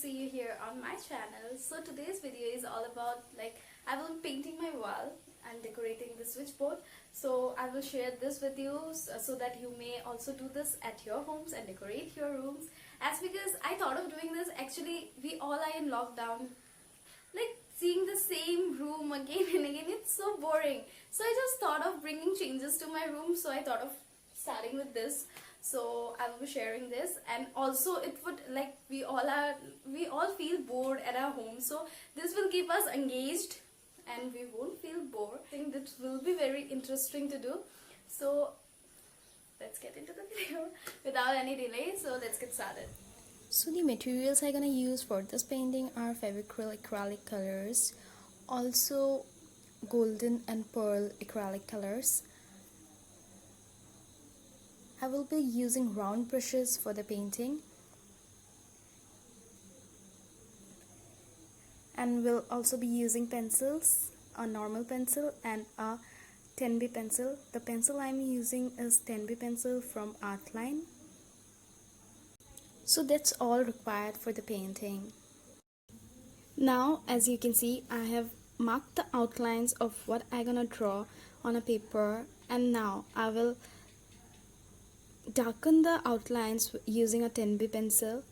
see you here on my channel. So today's video is all about I will be painting my wall and decorating the switchboard. So I will share this with you so that you may also do this at your homes and decorate your rooms. As because I thought of doing this, actually we all are in lockdown. Seeing the same room again and again, it's so boring. So I just thought of bringing changes to my room. So I thought of starting with this. So I will be sharing this, and also it would we all feel bored at our home. So this will keep us engaged and we won't feel bored. I think this will be very interesting to do. So let's get into the video without any delay. So let's get started. So the materials I'm gonna use for this painting are Fevicryl acrylic colors, also golden and pearl acrylic colors. I will be using round brushes for the painting, and will also be using pencils, a normal pencil and a 10B pencil. The pencil I'm using is 10B pencil from Artline. So that's all required for the painting. Now, as you can see, I have marked the outlines of what I'm gonna draw on a paper, and now I will darken the outlines using a 10B pencil.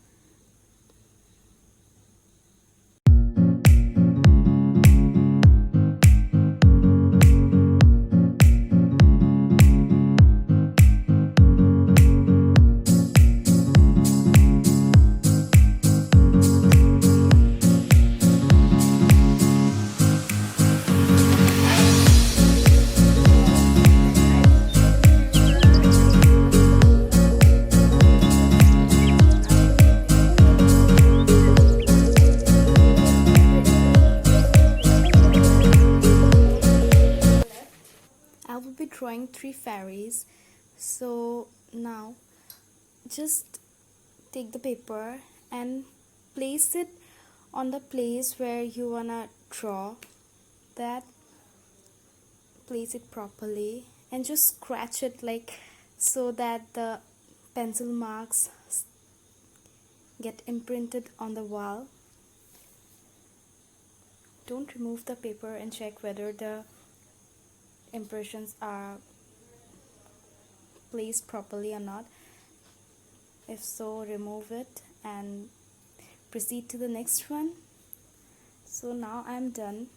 Drawing 3 fairies. So now just take the paper and place it on the place where you wanna draw that. Place it properly and just scratch it so that the pencil marks get imprinted on the wall. Don't remove the paper and check whether the impressions are placed properly or not. If so, remove it and proceed to the next one. So now I'm done.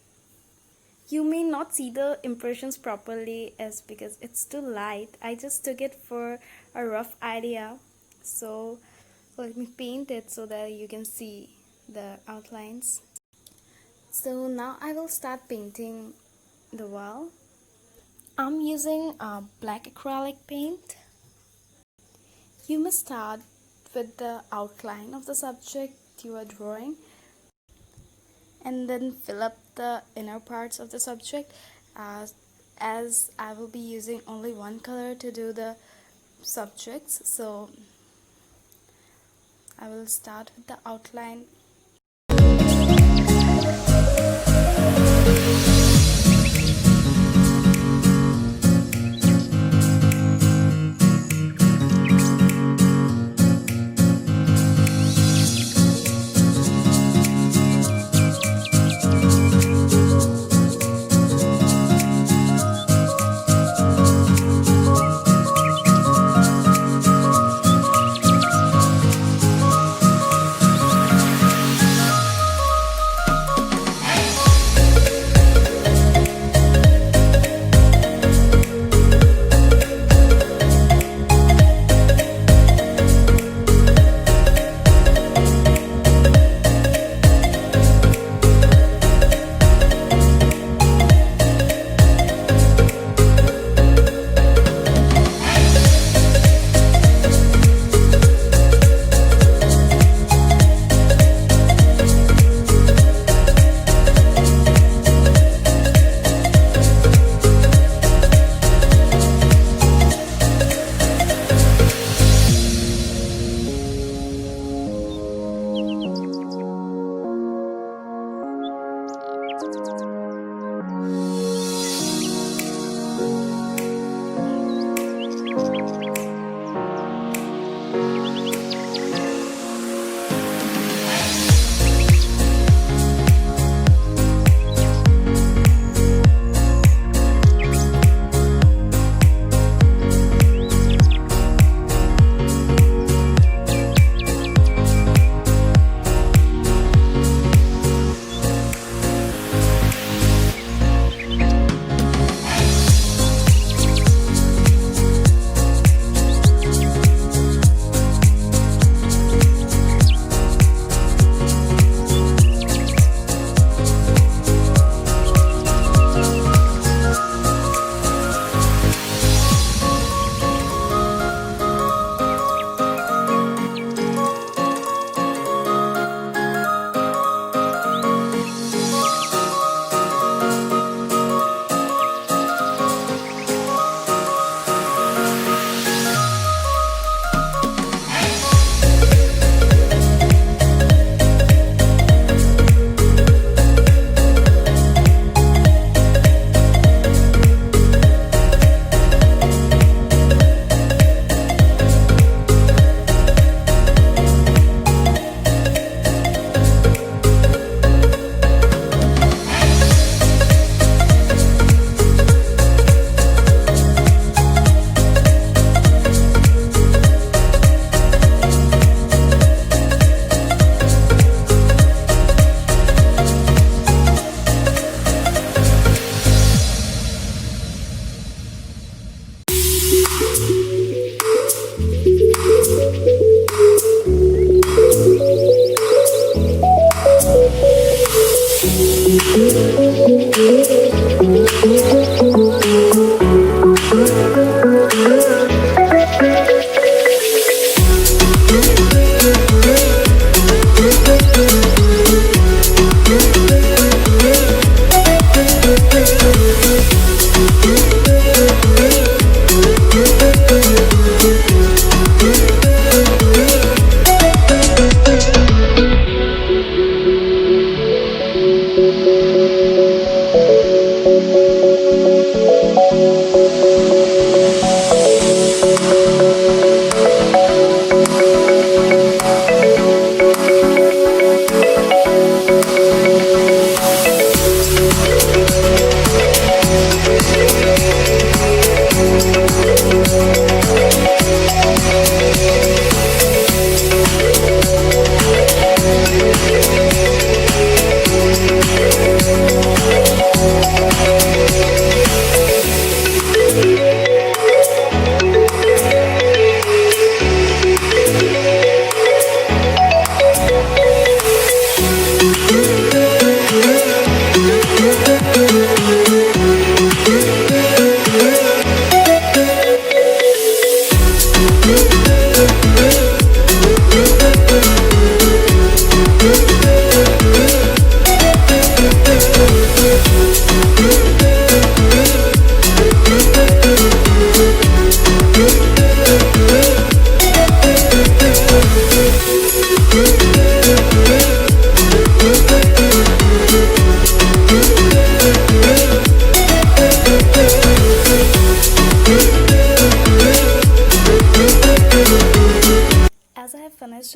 You may not see the impressions properly as because it's too light. I just took it for a rough idea. So let me paint it so that you can see the outlines. So now I will start painting the wall. I'm using black acrylic paint. You must start with the outline of the subject you are drawing and then fill up the inner parts of the subject, as I will be using only one color to do the subjects. So I will start with the outline.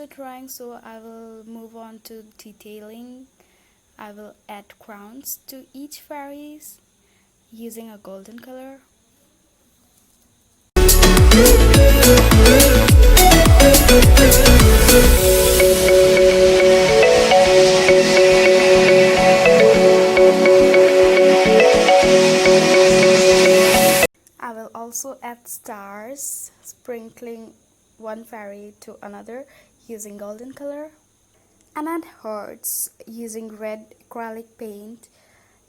drawing, so I will move on to detailing. I will add crowns to each fairies using a golden color. I will also add stars, sprinkling one fairy to another using golden color, and add hearts using red acrylic paint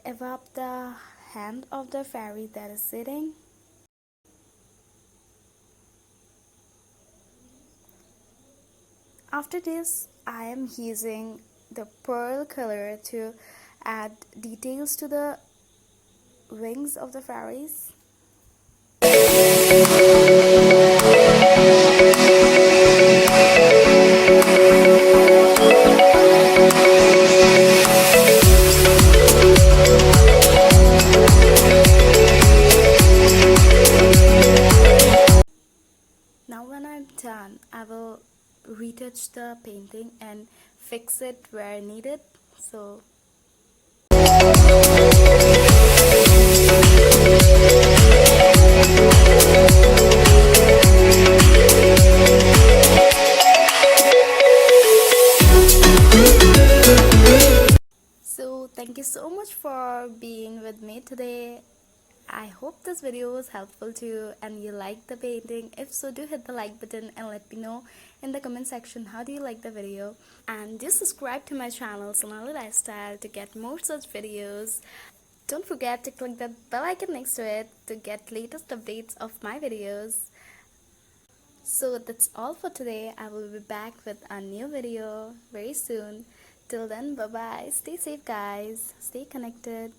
above the hand of the fairy that is sitting. After this, I am using the pearl color to add details to the wings of the fairies. Now when I'm done, I will retouch the painting and fix it where needed. So thank you so much for being with me today. I hope this video was helpful to you and you liked the painting. If so, do hit the like button and let me know in the comment section how do you like the video. And do subscribe to my channel Sonali Lifestyle to get more such videos. Don't forget to click the bell icon next to it to get latest updates of my videos. So that's all for today. I will be back with a new video very soon. Till then, bye bye. Stay safe guys. Stay connected.